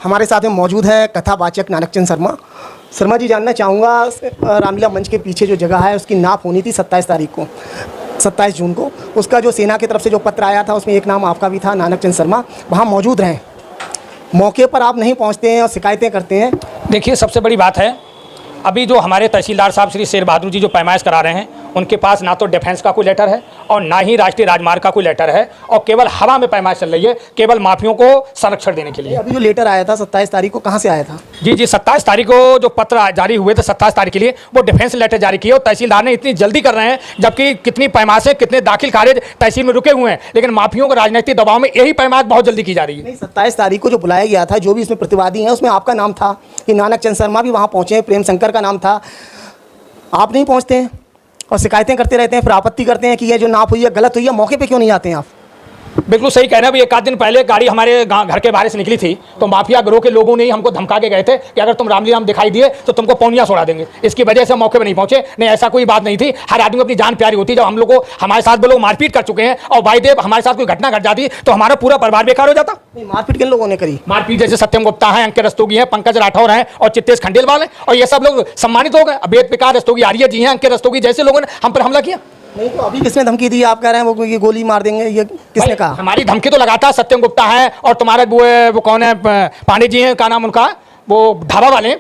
हमारे साथ में मौजूद है कथावाचक नानकचंद शर्मा। शर्मा जी, जानना चाहूँगा रामलीला मंच के पीछे जो जगह है उसकी नाप होनी थी 27 तारीख को, 27 जून को। उसका जो सेना की तरफ से जो पत्र आया था उसमें एक नाम आपका भी था, नानकचंद शर्मा। वहाँ मौजूद रहें, मौके पर आप नहीं पहुँचते हैं और शिकायतें करते हैं। देखिए, सबसे बड़ी बात है अभी जो हमारे तहसीलदार साहब श्री शेर बहादुर जी जो पैमाइश करा रहे हैं, उनके पास ना तो डिफेंस का कोई लेटर है और ना ही राष्ट्रीय राजमार्ग का कोई लेटर है, और केवल हवा में पैमाइश चल रही है, केवल माफियों को संरक्षण देने के लिए। अभी जो लेटर आया था 27 तारीख को, कहाँ से आया था? जी, 27 तारीख को जो पत्र जारी हुए थे 27 तारीख के लिए, वो डिफेंस लेटर जारी किए और तहसीलदार ने इतनी जल्दी कर रहे हैं, जबकि कितनी पैमाइशें, कितने दाखिल खारिज तहसील में रुके हुए हैं, लेकिन माफियों के राजनीतिक दबाव में यही पैमाइश बहुत जल्दी की जा रही है। नहीं, 27 तारीख को जो बुलाया गया था, जो भी इसमें प्रतिवादी हैं, उसमें आपका नाम था कि नानकचंद शर्मा भी वहाँ पहुँचे, प्रेम शंकर का नाम था। आप नहीं पहुँचते हैं और शिकायतें करते रहते हैं, फिर आपत्ति करते हैं कि ये जो नाप हुई है गलत हुई है। मौके पे क्यों नहीं आते हैं आप? बिल्कुल सही कह रहे हैं। अभी एक आध दिन पहले गाड़ी हमारे घर के बाहर से निकली थी, तो माफिया गिरोह के लोगों ने ही हमको धमका के गए थे कि अगर तुम रामलीला में दिखाई दिए तो तुमको पौनियां छोड़ा देंगे। इसकी वजह से मौके पर नहीं पहुंचे। नहीं, ऐसा कोई बात नहीं थी। हर आदमी को अपनी जान प्यारी होती है। जब हम लोग को हमारे साथ वो लोग मारपीट कर चुके हैं और भाई देव हमारे साथ कोई घटना घट जाती तो हमारा पूरा परिवार बेकार हो जाता। नहीं, मारपीट किन लोगों ने करी? मारपीट जैसे सत्यम गुप्ता है, अंकित रस्तोगी है, पंकज राठौर हैं और चित्तेश खंडेलवाल हैं, और ये सब लोग सम्मानित हो गए। वेद प्रकाश रस्तोगी, आर्य जी हैं, अंकित रस्तोगी जैसे लोगों ने हम पर हमला किया। नहीं, तो अभी किसने धमकी दी? आप कह रहे हैं वो ये गोली मार देंगे, ये किसने कहा? हमारी धमकी तो लगातार सत्यम गुप्ता है, और तुम्हारे वो कौन है, पांडे जी हैं, क्या नाम उनका, वो ढाबा वाले,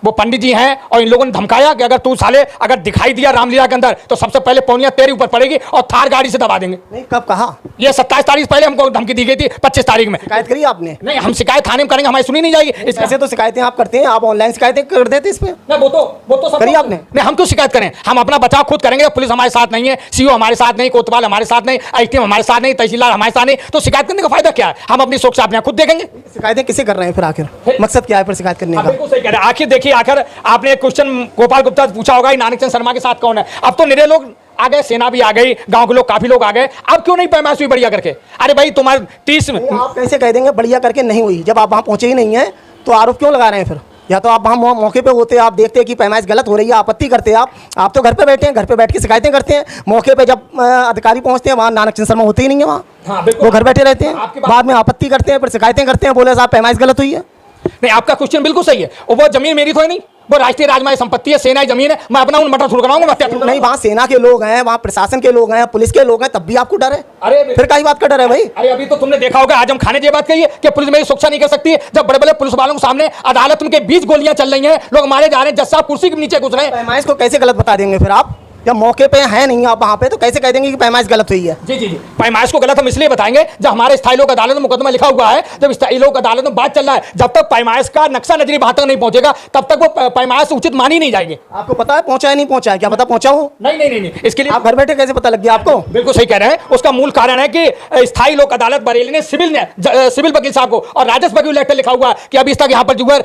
वो पंडित जी हैं, और इन लोगों ने धमकाया कि अगर तू साले अगर दिखाई दिया रामलीला के अंदर तो सबसे पहले पौनिया तेरे ऊपर पड़ेगी और थार गाड़ी से दबा देंगे। नहीं, कब कहा? ये 27 तारीख पहले हमको धमकी दी गई थी। 25 तारीख में शिकायत करी आपने? नहीं, हम शिकायत थाने में करेंगे, हमारी सुनी नहीं जाएगी। ऐसे तो शिकायतें आप करते हैं, आप ऑनलाइन शिकायतें कर देते इस पे? वो तो सब करी आपने? नहीं, हम क्यों शिकायत करें? हम अपना बचाव खुद करेंगे। पुलिस हमारे साथ नहीं है, सीओ हमारे साथ नहीं, कोतवाल हमारे साथ नहीं, आईटीएम हमारे साथ नहीं, तहसीलदार हमारे साथ नहीं, तो शिकायत करने का फायदा क्या है? हम अपनी सुरक्षा अपने खुद देखेंगे। शिकायतें किसे कर रहे हैं फिर? आखिर मकसद क्या है फिर शिकायत करने का? बिल्कुल सही कह रहे हैं। आखिर देखिए, आखिर आपने एक क्वेश्चन गोपाल गुप्ता पूछा होगा नानकचंद शर्मा के साथ कौन है। अब तो निरे लोग आ गए, सेना भी आ गई, गांव के लोग काफी लोग आ गए। अब क्यों नहीं पैमाइश हुई बढ़िया करके? अरे भाई, तुम्हारे 30 आप कैसे कह देंगे बढ़िया करके नहीं हुई? जब आप वहाँ पहुंचे ही नहीं है तो आरोप क्यों लगा रहे हैं फिर? या तो आप वहाँ मौके पे होते, आप देखते कि पैमाइश गलत हो रही है, आपत्ति करते हैं। आप तो घर पे बैठे हैं, घर पे बैठ के शिकायतें करते हैं। मौके पे जब अधिकारी पहुंचते हैं वहाँ नानकचंद शर्मा होते ही नहीं है वहाँ। हाँ, वो घर बैठे रहते हैं, बाद में आपत्ति करते हैं, फिर शिकायतें करते हैं, बोले साहब पैमाइश गलत हुई है। नहीं, आपका क्वेश्चन बिल्कुल सही है। वो जमीन मेरी तो नहीं, वो राष्ट्रीय राजमार्ग संपत्ति है, सेना की जमीन है। मैं अपना उन मटर थोड़ा कराऊंगा? नहीं, वहाँ सेना के लोग हैं, वहाँ प्रशासन के लोग हैं, पुलिस के लोग हैं, तब भी आपको डर है? अरे फिर क्या बात का डर है भाई? अरे अभी तो तुमने देखा होगा, आजम खान ने ये बात कही है कि पुलिस मेरी सुरक्षा नहीं कर सकती। जब बड़े बड़े पुलिस वालों के सामने अदालत के बीच गोलियां चल रही हैं, लोग मारे जा रहे हैं, जज साहब कुर्सी के नीचे घुस रहे हैं। पैमाइश को कैसे गलत बता देंगे फिर आप? जब मौके पे है नहीं आप वहाँ पे, तो कैसे कह देंगे कि पैमाइश गलत हुई है? जी, पैमाइश को गलत हम इसलिए बताएंगे जब हमारे स्थायी लोक अदालत में मुकदमा लिखा हुआ है, जब स्थायी लोक अदालत में बात चल रहा है, जब तक पैमाइश का नक्शा नजरी वहां तक नहीं पहुंचेगा तब तक वो पैमाइश उचित मानी नहीं जाएगी। आपको पता है पहुंचा है नहीं पहुंचा है? क्या पता पहुंचा हो? नहीं, इसके लिए आप घर बैठे कैसे पता लग गया आपको? बिल्कुल सही कह रहे हैं। उसका मूल कारण है कि स्थायी लोक अदालत बरेली ने सिविल वकील साहब को और राजस्व वकील लेटर लिखा हुआ है कि अभी तक यहाँ पर जो है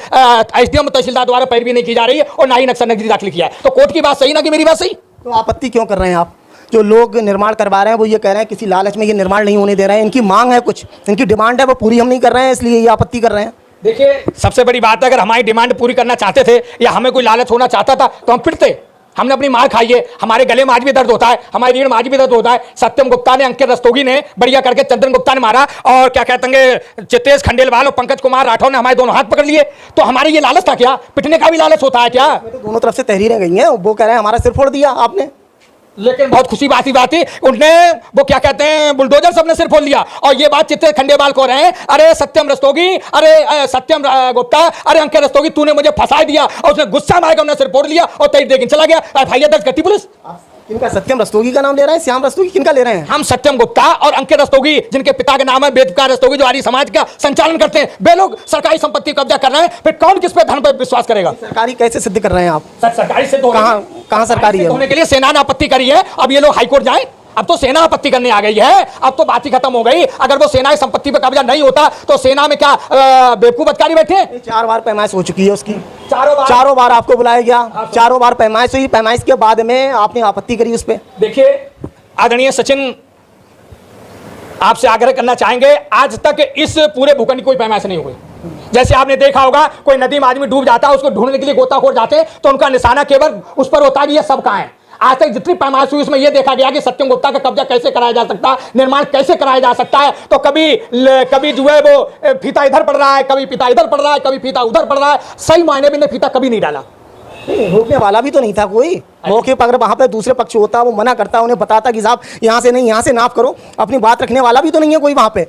एसडीएम तहसीलदार द्वारा पैरवी नहीं की जा रही है और ना ही नक्शा नजरी दाखिल किया है। तो कोर्ट की बात सही ना कि मेरी बात सही? तो आपत्ति क्यों कर रहे हैं आप? जो लोग निर्माण करवा रहे हैं वो ये कह रहे हैं किसी लालच में ये निर्माण नहीं होने दे रहे हैं, इनकी मांग है, कुछ इनकी डिमांड है, वो पूरी हम नहीं कर रहे हैं, इसलिए ये आपत्ति कर रहे हैं। देखिए, सबसे बड़ी बात है, अगर हमारी डिमांड पूरी करना चाहते थे या हमें कोई लालच होना चाहता था तो हम फिरते। हमने अपनी मार खाई है, हमारे गले में आज भी दर्द होता है, हमारी रीढ़ में आज भी दर्द होता है। सत्यम गुप्ता ने, अंकित रस्तोगी ने बढ़िया करके चंद्रन गुप्ता ने मारा, और क्या कहते हैं चित्तेश खंडेलवाल और पंकज कुमार राठौर ने हमारे दोनों हाथ पकड़ लिए। तो हमारी ये लालच था क्या? पिटने का भी लालच होता है क्या? तो दोनों तरफ से तहरीरें गई हैं, वो कह रहे हैं हमारा सिर फोड़ दिया आपने। लेकिन बहुत खुशी बात थी, उनने वो क्या कहते हैं बुलडोजर सबने सिर फोड़ लिया। और ये बात चित्तेश खंडेलवाल को रहे हैं, अरे सत्यम रस्तोगी, अरे सत्यम गुप्ता, अरे अंकित रस्तोगी, तूने मुझे फंसा दिया। और उसने गुस्सा मारकर उन्हें सिर फोड़ लिया और तेज देख चला गया। एफआईआर दर्ज करती पुलिस। किनका? सत्यम रस्तोगी का नाम ले रहे हैं? श्याम रस्तोगी किनका ले रहे हैं? हम सत्यम गुप्ता और अंकित रस्तोगी, जिनके पिता का नाम है वेद प्रकाश रस्तोगी, जो आर्य समाज का संचालन करते हैं, वे लोग सरकारी संपत्ति कब्जा कर रहे हैं। फिर कौन किस पे धन पे विश्वास करेगा? सरकारी कैसे सिद्ध कर रहे हैं आप? सरकारी से कहाँ सरकारी है? होने के लिए सेना ने आपत्ति करी है। अब ये लोग हाईकोर्ट जाए, अब तो सेना आपत्ति करने आ गई है, अब तो बात ही खत्म हो गई। अगर वो सेना की संपत्ति पे कब्जा नहीं होता तो सेना में क्या बेवकूफ अधिकारी बैठे? 4 बार पैमाइश हो चुकी है उसकी, चारों बार आपको बुलाया गया, चारों बार पैमाइश हुई, पैमाइश के बाद में आपने आपत्ति करी उस पर। देखिए आदरणीय सचिन, आपसे आग्रह करना चाहेंगे, आज तक इस पूरे भूखंड की कोई पैमाइश नहीं हुई। जैसे आपने देखा होगा, कोई नदी में आदमी डूब जाता है, उसको ढूंढने के लिए गोताखोर जाते हैं तो उनका निशाना केवल उस पर होता है कि ये सब कहाँ है। आज तक जितनी पैमाइश हुई उसमें यह देखा गया कि सत्यम गुप्ता का कब्जा कैसे कराया जा सकता है, निर्माण कैसे कराया जा सकता है। तो कभी जो है वो फीता इधर पड़ रहा है, कभी फीता इधर पड़ रहा है, कभी फीता उधर पड़ रहा है। सही मायने में फीता कभी नहीं डाला। रोकने वाला भी तो नहीं था कोई मौके पर। अगर वहाँ पे दूसरे पक्ष होता, वो मना करता, उन्हें बताता कि साहब यहाँ से नहीं, यहाँ से नाप करो, अपनी बात रखने वाला भी तो नहीं है कोई वहाँ पे।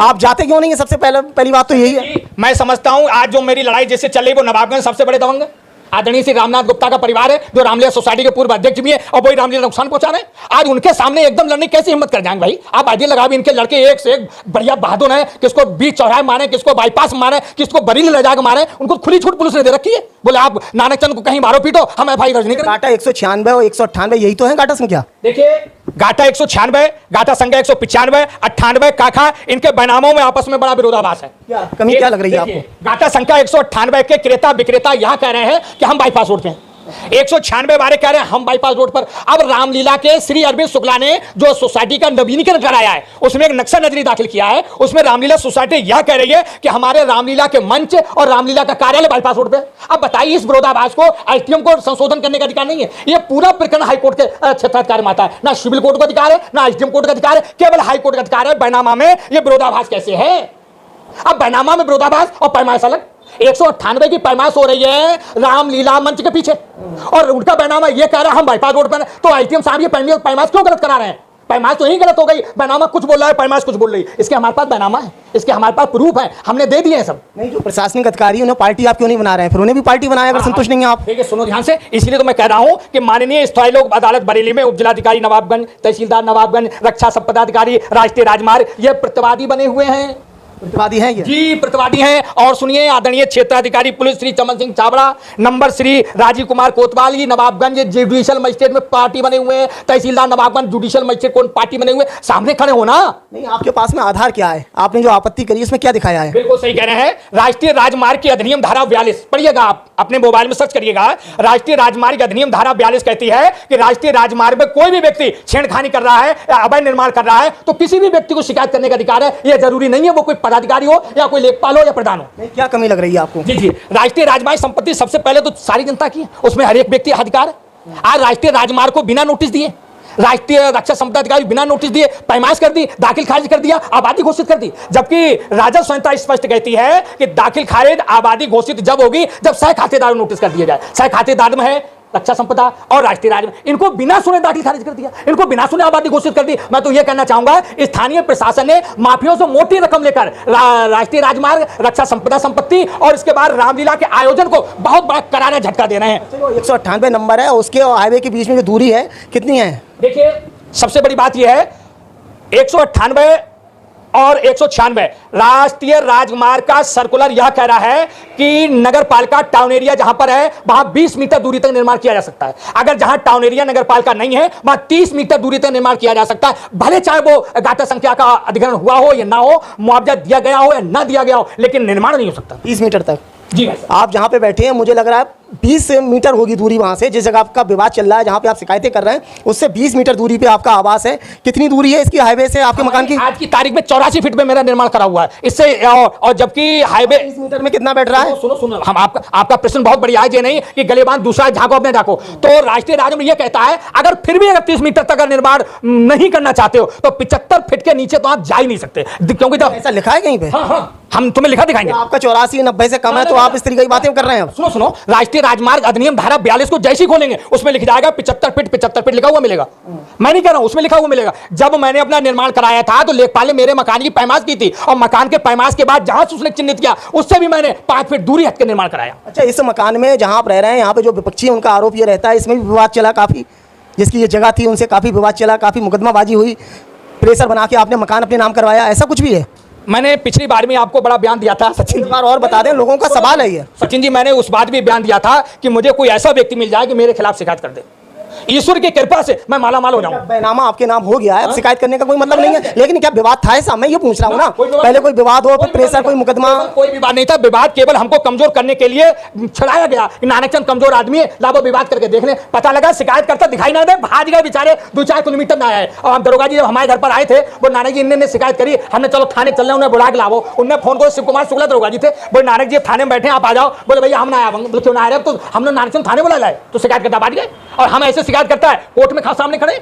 आप जाते क्यों नहीं है? सबसे पहली बात तो यही है। मैं समझता हूं आज जो मेरी लड़ाई जिससे चल रही वो नवाबगंज सबसे बड़े दबंग आदरणीय श्री रामनाथ गुप्ता का परिवार है, जो रामलीला सोसाइटी के पूर्व अध्यक्ष भी है और वही रामलीला नुकसान पहुंचा रहे हैं। आज उनके सामने एकदम लड़ने कैसे हिम्मत कर जाएंगे भाई? आप आइडिया लगा भी, इनके लड़के एक से एक बढ़िया बहादुर है, किसको बीच चौराहे मारे, किसको बाईपास मारे, किसको बरीली ले जाकर मारे, उनको खुली छूट पुलिस ने दे रखी है। बोले आप नानक चंद को कहीं मारो पीटो, हम एफआईआर दर्ज नहीं करेंगे। गाटा 196 और 198 यही तो है गाटा संख्या। देखिए गाटा 196, गाटा संख्या 195, 98 काखा, इनके बैनामों में आपस में बड़ा विरोधाभास है। कमी क्या लग रही है आपको? गाटा संख्या 198 के क्रेता विक्रेता यहां कह रहे हैं कि हम बाईपास रोड पे हैं, 196 वाले कह रहे हैं हम बाईपास रोड पर। अब रामलीला के श्री अरविंद शुक्ला ने जो सोसाइटी का नवीनीकरण कराया है उसमें एक नक्शा नजरी दाखिल किया है। उसमें रामलीला सोसाइटी यह कह रही है कि हमारे रामलीला के मंच और रामलीला का कार्यालय बाईपास रोड पे। अब बताइए इस विरोधाभास को एसडीएम को संशोधन करने का अधिकार नहीं है? यह पूरा प्रकरण हाईकोर्ट के क्षेत्राधिकार में आता है। ना सिविल कोर्ट का अधिकार है, ना एसडीएम कोर्ट का अधिकार है, केवल हाईकोर्ट का अधिकार है। बैनामा में यह विरोधाभास कैसे है? अब बैनामा में विरोधाभास और पैमाइश अलग। 198 की पैमाइश हो रही है रामलीला मंच के पीछे और उनका बैनामा ये कह रहा है हम बाईपास रोड पर। तो आईटीएम साहब ये पैमाइश क्यों गलत करा रहे हैं? पैमाइश तो यही गलत हो गई। बैनामा कुछ बोल रहा है, पैमाइश कुछ बोल रही है। इसके हमारे पास बैनामा है, इसके हमारे पास प्रूफ है, हमने दे दिए हैं सब। नहीं, जो प्रशासनिक अधिकारी उन्हें पार्टी आप क्यों नहीं बना रहे हैं? फिर उन्हें भी पार्टी बनाया अगर संतुष्ट नहीं है आप। ठीक है, सुनो ध्यान से। इसलिए तो मैं कह रहा हूं कि माननीय स्थायी लोक अदालत बरेली में उपजिलाधिकारी नवाबगंज, तहसीलदार नवाबगंज, रक्षा संपदा अधिकारी, राष्ट्रीय राजमार्ग, ये प्रतिवादी बने हुए हैं। प्रतिवादी हैं ये? जी प्रतिवादी हैं। और सुनिए, आदरणीय क्षेत्राधिकारी पुलिस श्री चमन सिंह चावड़ा, नंबर श्री राजीव कुमार कोतवाल जी नवाबगंज जुडिशियल मजिस्ट्रेट में पार्टी बने हुए हैं। तहसीलदार नवाबगंज जुडिशियल मजिस्ट्रेट कौन पार्टी बने हुए, सामने खड़े हो ना। नहीं, आपके पास में आधार क्या है? आपने जो आपत्ति करी उसमें क्या दिखाया है? बिल्कुल सही कह रहे हैं। राष्ट्रीय राजमार्ग की अधिनियम धारा 42 पढ़िएगा, आप अपने मोबाइल में सर्च करिएगा। राष्ट्रीय राजमार्ग अधिनियम धारा 42 कहती है कि राष्ट्रीय राजमार्ग में कोई भी व्यक्ति छेड़खानी कर रहा है या अवैध निर्माण कर रहा है तो किसी भी व्यक्ति को शिकायत करने का अधिकार है। यह जरूरी नहीं है वो कोई पदाधिकारी हो या कोई लेखपाल हो या प्रधान हो। नहीं, क्या कमी लग रही है आपको? जी जी, राष्ट्रीय राजमार्ग संपत्ति सबसे पहले तो सारी जनता की है, उसमें हर एक व्यक्ति अधिकार है। आज राष्ट्रीय राजमार्ग को बिना नोटिस दिए, राष्ट्रीय रक्षा संपदा अधिकारी बिना नोटिस दिए पैमाइश कर दी, दाखिल खारिज कर दिया, आबादी घोषित कर दी। जबकि राजस्व संहिता स्पष्ट कहती है कि दाखिल खारिज आबादी घोषित जब होगी जब सह खातेदार नोटिस कर दिया जाए। सह खातेदार में है रक्षा संपदा और राष्ट्रीय राजमार्ग, इनको बिना सुने दाखिल खारिज कर दिया, इनको बिना सुने आबादी घोषित कर दी। मैं तो यह कहना चाहूंगा स्थानीय प्रशासन ने माफियों से मोटी रकम लेकर राष्ट्रीय राजमार्ग, रक्षा संपदा संपत्ति और इसके बाद रामलीला के आयोजन को बहुत बड़ा करारा झटका दे रहे हैं। 198 नंबर है, उसके हाईवे के बीच में जो दूरी है कितनी है? देखिए सबसे बड़ी बात यह है 198 और 196 राष्ट्रीय राजमार्ग का सर्कुलर यह कह रहा है कि नगर पालिका टाउन एरिया जहां पर है वहां 20 मीटर दूरी तक निर्माण किया जा सकता है। अगर जहां टाउन एरिया नगर पालिका नहीं है वहां 30 मीटर दूरी तक निर्माण किया जा सकता है। भले चाहे वो गाटा संख्या का अधिग्रहण हुआ हो या ना हो, मुआवजा दिया गया हो या ना दिया गया हो, लेकिन निर्माण नहीं हो सकता 30 मीटर तक। जी आप जहाँ पे बैठे हैं मुझे लग रहा है 20 मीटर होगी दूरी वहाँ से, जिस जगह आपका विवाद चल रहा है, जहाँ पे आप शिकायतें कर रहे हैं उससे 20 मीटर दूरी पे आपका आवास है। कितनी दूरी है इसकी हाईवे से आपके मकान की? आज की तारीख में 84 फीट पे मेरा निर्माण करा हुआ है इससे। और जबकि हाईवे 20 मीटर में कितना बैठ रहा है? सुनो हम आपका प्रश्न बहुत बढ़िया है, ये नहीं कि गलेबान दूसरा झाको अपने झाको। तो राष्ट्रीय राजमार्ग ये कहता है अगर फिर भी अगर 30 मीटर तक अगर निर्माण नहीं करना चाहते हो तो 75 फीट के नीचे तो आप जा ही नहीं सकते, क्योंकि जब ऐसा लिखा है कहीं पे? हाँ, हम तुम्हें लिखा दिखाएंगे। आपका 84-90 से कम है तो आप इस तरीके की बातें कर रहे हैं। सुनो राष्ट्रीय राजमार्ग अधिनियम धारा 42 को जैसे ही खोलेंगे उसमें लिख जाएगा 75 फीट लिखा हुआ मिलेगा। मैं नहीं कह रहा हूं, उसमें लिखा हुआ मिलेगा। जब मैंने अपना निर्माण कराया था तो लेखपाल ने मेरे मकान की पैमाइश की थी और मकान के पैमाइश के बाद जहां उसने चिन्हित किया उससे भी मैंने 5 फीट दूरी हट के निर्माण कराया। अच्छा, इस मकान में जहां आप रह रहे हैं यहाँ पे जो विपक्षी है उनका आरोप ये रहता है, इसमें भी विवाद चला काफी, जिसकी ये जगह थी उनसे काफी विवाद चला, काफी मुकदमाबाजी हुई, प्रेशर बना के आपने मकान अपने नाम करवाया, ऐसा कुछ भी है? मैंने पिछली बार में आपको बड़ा बयान दिया था सचिन जी, और बता दें, लोगों का सवाल है ये। सचिन जी मैंने उस बात भी बयान दिया था कि मुझे कोई ऐसा व्यक्ति मिल जाए कि मेरे खिलाफ शिकायत कर दे, ईश्वर की कृपा से मैं माला माल हो जाऊं। बैनामा आपके नाम हो गया है, शिकायत करने का कोई मतलब नहीं है, लेकिन क्या विवाद था ऐसा? मैं ये पूछ रहा हूँ ना, पहले कोई विवाद हो, फिर प्रेशर, कोई मुकदमा? कोई विवाद नहीं था। विवाद केवल हमको कमजोर करने के लिए छड़ाया गया। नानक चंद कमजोर आदमी है, लाभो विवाद करके देखने पता लगा शिकायत करता दिखाई ना दे, भाग गए बेचारे 2-4 किलोमीटर ना आए। और हम दरोगा जी जब हमारे घर पर आए थे वो नानक जी ने शिकायत करी, हमने चलो थाने चलने, उन्हें बुला के लाओ। उन्होंने फोन को शिव कुमार शुक्ला दरोगा जी थे, बोले नानक जी थाने में बैठे आप आ जाओ। बोले भैया हम ना आया, क्यों ना आ रहे? तो हमने नानक चंद थाने बुला लाए तो शिकायत करता बात गए। और हम ऐसे शिकायत करता है कोर्ट में सामने खड़े।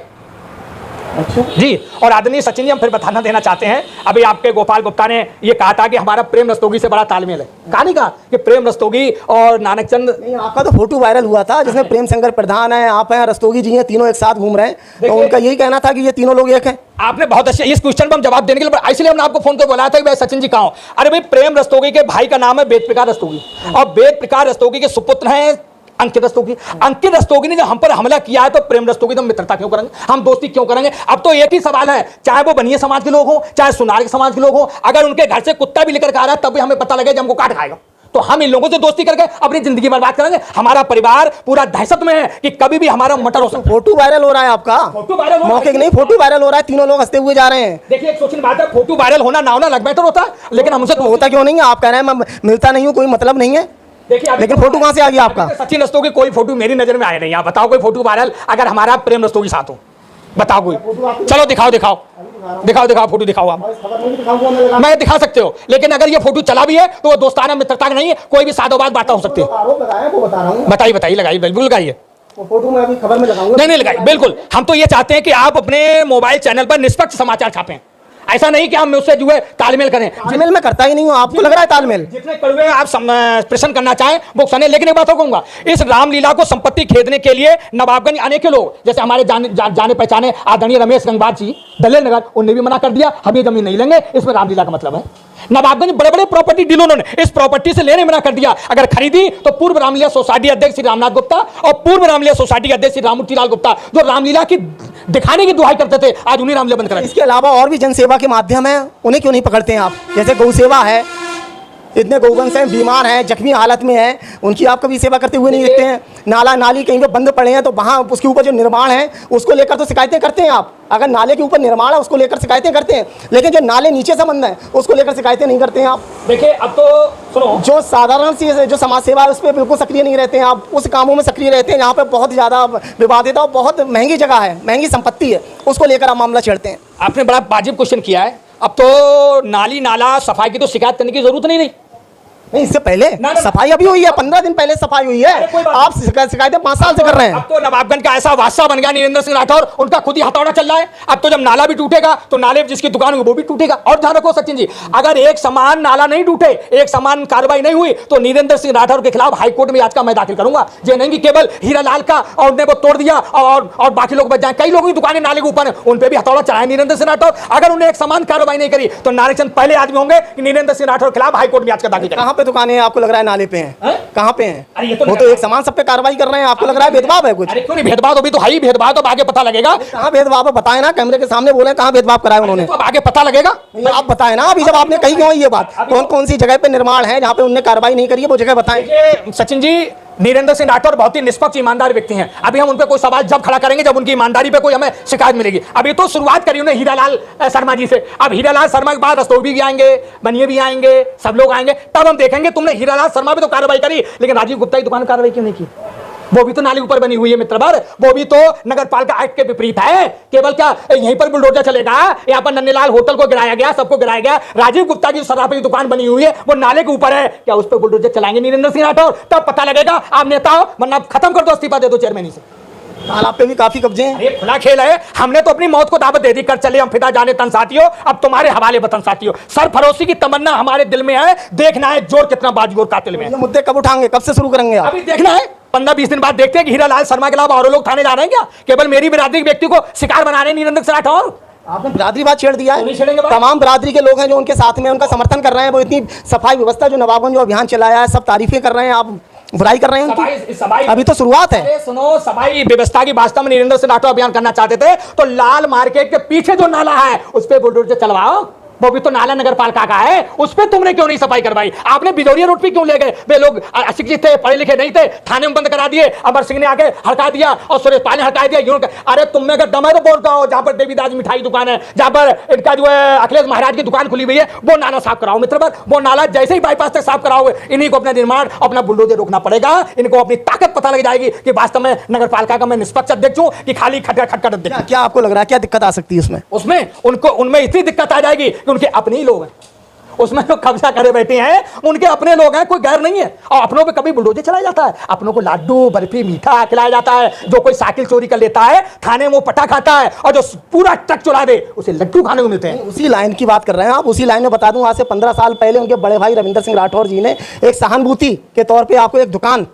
अच्छा जी, और आदरणीय सचिन जी, हम फिर बताना देना चाहते हैं, अभी आपके गोपाल गुप्ता ने ये कहा था कि हमारा प्रेम रस्तोगी से बड़ा तालमेल है। कहा नहीं कहा कि प्रेम रस्तोगी और नानकचंद? नहीं, आपका तो फोटो वायरल हुआ था जिसमें प्रेम शंकर प्रधान है, आप हैं, रस्तोगी जी हैं, तीनों एक साथ घूम रहे हैं, तो उनका यही कहना था कि ये तीनों लोग एक हैं। आपने बहुत अच्छे इस क्वेश्चन पर हम जवाब देने के लिए, इसलिए हमने आपको फोन कर बुलाया था कि भाई सचिन जी कहाँ हो। अरे भाई, प्रेम रस्तोगी के भाई का नाम है वेद प्रकाश रस्तोगी, और वेद प्रकाश रस्तोगी के सुपुत्र हैं अंकित रस्तोगी। अंकित रस्तोगी ने जब हम पर हमला किया है तो प्रेम रस्तोगी तो मित्रता क्यों करेंगे, हम दोस्ती क्यों करेंगे? अब तो एक ही सवाल है, चाहे वो बनिए समाज के लोग हो, चाहे सुनार के समाज के लोग हो, अगर उनके घर से कुत्ता भी लेकर के आ रहा है तब भी हमें पता लगे हमको काट खाएगा, तो हम इन लोगों से दोस्ती करके अपनी जिंदगी बर्बाद करेंगे? हमारा परिवार पूरा दहशत में है कि कभी भी हमारा मटर हो सकता है। फोटो वायरल हो रहा है आपका, फोटो वायरल हो मौके की नहीं, फोटो वायरल हो रहा है, तीनों लोग हंसते हुए जा रहे हैं। देखिए, एक सोचने बात है, फोटो वायरल होना ना होना लग बेटर होता है, लेकिन हमसे तो होता क्यों नहीं है? आप कह रहे हैं मैं मिलता नहीं हूँ, कोई मतलब नहीं है, देखिए लेकिन फोटो कहाँ से आ गया आपका? सचिन रस्तोगी कोई फोटो मेरी नजर में आया नहीं। आप बताओ कोई फोटो वायरल अगर हमारा प्रेम रस्तोगी साथ हो, बताओ कोई। चलो दिखाओ दिखाओ दिखाओ दिखाओ फोटो दिखाओ आप। मैं दिखा सकते हो, लेकिन अगर ये फोटो चला भी है तो वो दोस्ताना मित्रता नहीं है, कोई भी सादोबाद बातें हो सकती है। आरोप लगाया वो बता रहा हूँ। बताइए बताइए, लगाइए, बिल्कुल लगाइए। फोटो मैं अभी खबर में लगाऊंगा। नहीं नहीं लगाइए, बिल्कुल। हम तो ये चाहते हैं कि आप अपने मोबाइल चैनल पर निष्पक्ष समाचार छापें, ऐसा नहीं कि हम उससे जो है तालमेल करें। तालमेल मैं करता ही नहीं हूँ, आपको लग रहा है तालमेल? जितने कड़वे आप प्रश्न करना चाहें वो सने, लेकिन एक बात और कहूंगा, इस रामलीला को संपत्ति खेदने के लिए नवाबगंज अनेक लोग, जैसे हमारे जाने पहचाने आदरणीय रमेश गंगवार जी दलेर नगर, उन्होंने भी मना कर दिया, हम ये जमीन नहीं लेंगे, इसमें रामलीला का मतलब है। नवाबगंज बड़े बड़े प्रॉपर्टी डीलरों ने इस प्रॉपर्टी से लेने मना कर दिया, अगर खरीदी तो पूर्व रामलीला सोसाइटी अध्यक्ष श्री रामनाथ गुप्ता और पूर्व रामलीला सोसाइटी अध्यक्ष श्री रामूर्ति लाल गुप्ता, जो रामलीला की दिखाने की दुहाई करते थे, आज उन्हें रामलीला बंद करा। इसके अलावा और भी जनसेवा के माध्यम है, उन्हें क्यों नहीं पकड़ते हैं आप? जैसे गौ सेवा है, इतने गौवंश हैं, बीमार हैं, जख्मी हालत में हैं, उनकी आप कभी सेवा करते हुए नहीं देखते हैं। नाला नाली कहीं पे बंद पड़े हैं तो वहाँ उसके ऊपर जो निर्माण है उसको लेकर तो शिकायतें करते हैं आप। अगर नाले के ऊपर निर्माण है उसको लेकर शिकायतें करते हैं, लेकिन जो नाले नीचे से बंद है उसको लेकर शिकायतें नहीं करते हैं आप। देखिए, अब तो सुनो, जो साधारण सी जो समाज सेवा है उस पर बिल्कुल सक्रिय नहीं रहते हैं आप, उस कामों में सक्रिय रहते हैं जहाँ पे बहुत ज़्यादा विवादित और बहुत महंगी जगह है, महंगी संपत्ति है, उसको लेकर आप मामला छेड़ते हैं। आपने बड़ा वाजिब क्वेश्चन किया है। अब तो नाली नाला सफाई की तो शिकायत करने की जरूरत नहीं रही। नहीं, इससे पहले सफाई अभी हुई है, 15 दिन पहले सफाई हुई है। आप शिकायतें 5 साल से कर रहे हैं। अब तो नवाबगंज का ऐसा वादशाह बन गया नीरेंद्र सिंह राठौर, उनका खुद ही हथौड़ा चल रहा है। अब तो जब नाला भी टूटेगा तो नाले जिसकी दुकान होगी वो भी टूटेगा। और ध्यान रखो सचिन जी, अगर एक समान नाला नहीं टूटे, एक समान कार्रवाई नहीं हुई तो नीरेंद्र सिंह राठौर के खिलाफ हाईकोर्ट में याचिका मैं दाखिल करूंगा। ये नहीं कि केवल हीरालाल का और उन्हें वो तोड़ दिया और बाकी लोग बच जाए। कई लोगों की दुकानें नाले के ऊपर है, उन पे भी हथौड़ा चलाया नीरेंद्र सिंह राठौर। अगर उन्हें एक समान कार्रवाई नहीं करी तो नारेचंद पहले आदमी होंगे कि नीरेंद्र सिंह राठौर के खिलाफ हाईकोर्ट में याचिका दाखिल करें। कहां पे दुकानें आपको लग रहा है नाले पे हैं? कहां पे हैं? अरे ये तो वो तो एक समान सब पे कार्रवाई कर रहे हैं, आपको लग रहा है भेदभाव है कुछ? अरे क्यों नहीं भेदभाव, अभी तो है ही भेदभाव, तो आगे पता लगेगा। कहां भेदभाव है बताएं ना, कैमरे के सामने बोले कहां भेदभाव कराया उन्होंने? तो अब आगे पता लगेगा। आप बताएं ना, अभी जब आपने कही क्यों ये बात, कौन कौन सी जगह पे निर्माण है जहाँ पे उन्होंने कार्रवाई नहीं करी है, वो जगह बताएं। सचिन जी, नीरेंद्र सिंह राठौर बहुत ही निष्पक्ष ईमानदार व्यक्ति हैं। अभी हम उन पे कोई सवाल जब खड़ा करेंगे जब उनकी ईमानदारी पे कोई हमें शिकायत मिलेगी। अभी तो शुरुआत करी उन्हें हीरालाल शर्मा जी से, अब हीरालाल शर्मा के बाद रस्तोगी भी आएंगे, बनिए भी आएंगे, सब लोग आएंगे, तब हम देखेंगे तुमने हीरालाल शर्मा पे तो कार्रवाई करी, लेकिन राजीव गुप्ता की दुकान कार्रवाई क्यों नहीं की? वो भी तो नाली ऊपर बनी हुई है मित्रवर, वो भी तो नगर पालिका एक्ट के विपरीत है। केवल क्या यहीं पर बुलडोजर चलेगा? यहाँ पर नन्हेलाल होटल को गिराया गया, सबको गिराया गया। राजीव गुप्ता की शराब की दुकान बनी हुई है, वो नाले के ऊपर है, क्या उस पर बुलडोजर चलाएंगे नीरेंद्र सिंह राठौर? तब पता लगेगा। आप नेता हो, वरना खत्म कर दो, इस्तीफा दे दो चेयरमैनी से। तालाब पे भी काफी कब्जे हैं। ये खुला खेल है, हमने तो अपनी मौत को दावत दे दी, कर चले हम फिदा जाने तन साथियों, अब तुम्हारे हवाले वतन साथियों। सरफरोशी की तमन्ना हमारे दिल में है, देखना है जोर कितना बाजू और कातिल में है। ये मुद्दे कब उठाएंगे, कब से शुरू करेंगे आप? अभी देखना है, 15-20 दिन बाद देखते हैं कि हीरालाल शर्मा के अलावा और लोग थाने जा रहे हैं क्या? केवल मेरी बिरादरी के व्यक्ति को शिकार बना रहे हैं नीरेंद्र सिंह राठौर। आपने बिरादरी बात छेड़ दिया नहीं है। छेड़ेंगे बात। तमाम बिरादरी के लोग हैं जो उनके साथ में उनका समर्थन कर रहे हैं, वो इतनी सफाई व्यवस्था जो नवाबगंज जो अभियान चलाया है, सब तारीफें कर रहे हैं, आप बुराई कर रहे हैं उनकी। अभी तो शुरुआत है। अरे सुनो, सफाई व्यवस्था की वास्तव में नीरेंद्र सिंह राठौर अभियान करना चाहते थे तो लाल मार्केट के पीछे जो नाला है उस पर बुलडोजर चलवाओ, वो भी तो नाला नगर पालिका का है, उस पे तुमने क्यों नहीं सफाई करवाई? आपने बिजौरिया रोड पे क्यों ले गए? वे लोग अशिक्षित थे, पढ़े लिखे नहीं थे, थाने में बंद करा दिए। अमर सिंह ने आके हटा दिया और सुरेश पाल ने हटा दिया। यूं अरे तुम में अगर दम है तो बोल कहो, जहां पर देवीदास मिठाई दुकान है, जहां पर इनका जो है अखिलेश महाराज की दुकान खुली हुई है, वो नाला साफ कराओ मित्रवर। वो नाला जैसे ही बाईपास तक साफ कराओगे, इन्हीं को अपना निर्माण, अपना बुलडोजर रोकना पड़ेगा। इनको अपनी ताकत पता लग जाएगी कि वास्तव में नगर पालिका का मैं निष्पक्ष अध्यक्ष हूं कि खाली खटखट अध्यक्ष। क्या आपको लग रहा है क्या दिक्कत आ सकती है उसमें? उसमें उनको उनमें इतनी दिक्कत आ जाएगी कि उनके अपने ही लोग हैं, उसमें जो कब्जा करे बैठे हैं उनके अपने लोग हैं, कोई गैर नहीं है। और अपनों पे कभी बुलडोजर चलाया जाता है? अपनों को लाडू बर्फी मीठा खिलाया जाता है। जो कोई साइकिल चोरी कर लेता है थाने में वो पटा खाता है, और जो पूरा ट्रक चुरा दे उसे लड्डू खाने को मिलते हैं। उसी लाइन की बात कर रहे हैं आप। उसी लाइन में बता दूं, आज से 15 साल पहले उनके बड़े भाई रविंदर सिंह राठौर जी ने एक सहानुभूति के तौर पे आपको एक दुकान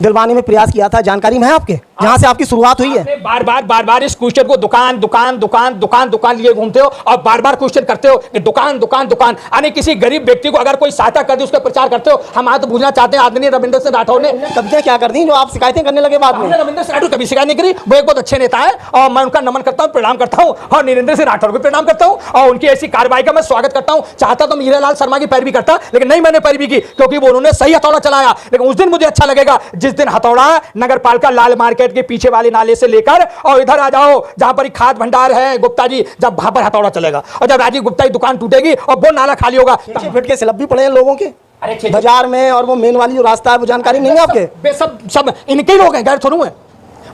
दिलवाने में प्रयास किया था। जानकारी में है आपके, जहां से आपकी शुरुआत हुई है? बार बार इस क्वेश्चन को दुकान दुकान दुकान दुकान दुकान लिए घूमते हो और बार बार क्वेश्चन करते हो कि दुकान दुकान दुकान। यानी किसी गरीब व्यक्ति को अगर कोई सहायता कर दे उसका प्रचार करते हो। हम आज तो पूछना चाहते हैं, आदरणीय रविंदर सिंह राठौर ने कब्जे क्या कर दी जो आप शिकायतें करने लगे बाद में? रविंदर सिंह राठौर कभी शिकायत नहीं करी। वो एक बहुत अच्छे नेता है और मैं उनका नमन करता हूँ, प्रणाम करता हूँ, और नरेंद्र सिंह राठौर को प्रणाम करता हूँ और उनकी ऐसी कार्रवाई का मैं स्वागत करता हूँ। चाहता तो हीरालाल शर्मा की पैरवी करता, लेकिन नहीं मैंने पैरवी की, क्योंकि वो उन्होंने सही हथौड़ा चलाया। लेकिन उस दिन मुझे अच्छा लगेगा जिस दिन हथौड़ा नगर पालिका लाल मार्केट के पीछे वाले नाले से लेकर और इधर आ जाओ जहां पर खाद भंडार है गुप्ता जी, जब वहां पर हथौड़ा चलेगा और जब राजीव गुप्ता की दुकान टूटेगी और वो नाला खाली होगा। 6 फीट के स्लैब भी पड़े हैं लोगों के अरे बाजार में, और वो मेन वाली जो रास्ता है वो जानकारी नहीं है आपके? सब इनके लोग हैं, गैर थोड़ू है।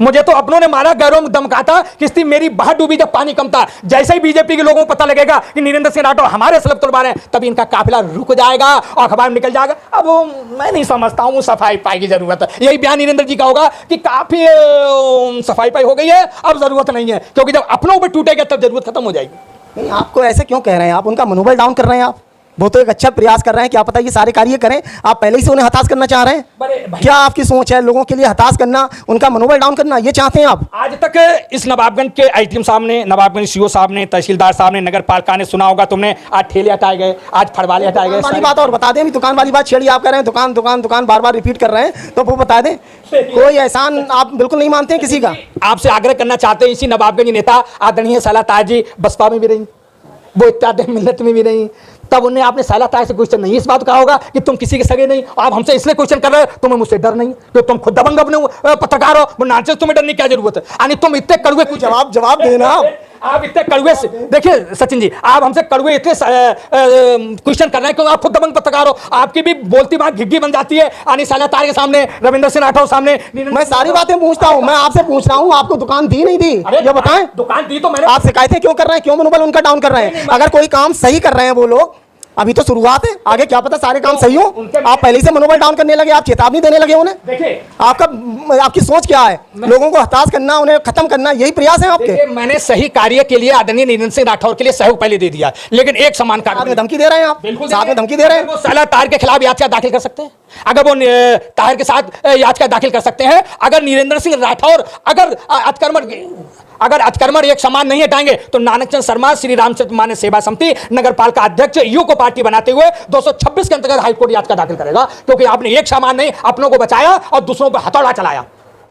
मुझे तो अपनों ने मारा, गैरों में दमकाता, किस्ती मेरी बाहर डूबी जब पानी कम था। जैसे ही बीजेपी के लोगों को पता लगेगा कि नरेंद्र सिंह राठौर हमारे स्लैब तोड़वा रहे हैं, तभी इनका काफिला रुक जाएगा और अखबार में निकल जाएगा। अब वो मैं नहीं समझता हूँ सफाई पाई की जरूरत है। यही बयान नरेंद्र जी का होगा कि काफी सफाई पाई हो गई है, अब जरूरत नहीं है, क्योंकि जब अपनों पर टूटेगा तब जरूरत खत्म हो जाएगी। नहीं, आपको ऐसे क्यों कह रहे हैं? आप उनका मनोबल डाउन कर रहे हैं। आप वो तो एक अच्छा प्रयास कर रहे हैं, क्या पता ये सारे कार्य करें, आप पहले ही से उन्हें हताश करना चाह रहे हैं? क्या आपकी सोच है? लोगों के लिए हताश करना, उनका मनोबल डाउन करना, ये चाहते हैं आप? आज तक इस नवाबगंज के आईटीएम साहब ने, नवाबगंज सीओ साहब ने, तहसीलदार साहब ने, नगर पालिका ने, सुना होगा तुमने, आज ठेले हटाए गए, आज फड़वाले हटाए गए। वाली बात और बता दें, दुकान वाली बात छेड़ी आप कर रहे हैं, दुकान दुकान दुकान बार बार रिपीट कर रहे हैं, तो वो बता दें कोई एहसान आप बिल्कुल नहीं मानते हैं किसी का? आपसे आग्रह करना चाहते हैं, इसी नवाबगंज नेता आदरणीय साला ताज जी बसपा में भी रही, वो इत्यादि मिल्लत में भी रही, तब उन्हें आपने साला ताज से क्वेश्चन नहीं इस बात कहा होगा कि तुम किसी के सगे नहीं। आप हमसे इसलिए क्वेश्चन कर रहे हो, तुम्हें मुझसे डर नहीं, तो तुम खुद दबंग अपने पत्रकार हो, वो नाचे, तुम्हें डरने की क्या जरूरत है? यानी तुम इतने कड़वे कुछ जवाब देना। आप इतने कड़वे से, देखिए सचिन जी, आप हमसे कड़वे इतने क्वेश्चन कर रहे हैं क्योंकि आप खुद दबंग पत्रकार हो। आपकी भी बोलती बात घिग्गी बन जाती है, यानी साला तार के सामने, रविंदर सिंह राठौर सामने। मैं सारी बातें पूछता हूँ, मैं आपसे पूछ रहा हूँ, आपको दुकान दी नहीं दी ये बताएं? दुकान दी तो मैंने। आप शिकायतें क्यों कर रहे हैं? क्यों मनोबल उनका डाउन कर रहे हैं? अगर कोई काम सही कर रहे हैं वो लोग, अभी तो शुरुआत है, आगे क्या पता सारे काम सही हो। आप पहले से मनोबल डाउन करने लगे, आप चेतावनी देने लगे उन्हें। देखिए आपकी सोच क्या है? लोगों को हताश करना, उन्हें खत्म करना, यही प्रयास है आपके? मैंने सही कार्य के लिए आदरणीय नरेंद्र सिंह राठौर के लिए सहयोग पहले दे दिया, लेकिन एक समान कार्य में धमकी दे रहे हैं आप? साथ में धमकी दे रहे हैं? वो साला तार के खिलाफ याचिका दाखिल कर सकते हैं, अगर वो तार के साथ याचिका दाखिल कर सकते हैं। अगर नरेंद्र सिंह राठौर अगर अतिक्रमण एक समान नहीं हटाएंगे तो नानकचंद शर्मा, श्री रामचंद्र मान्य सेवा समिति, नगर पालिका अध्यक्ष यू को पार्टी बनाते हुए 226 के अंतर्गत हाईकोर्ट याचिका दाखिल करेगा, क्योंकि आपने एक समान नहीं अपनों को बचाया और दूसरों पर हथौड़ा चलाया।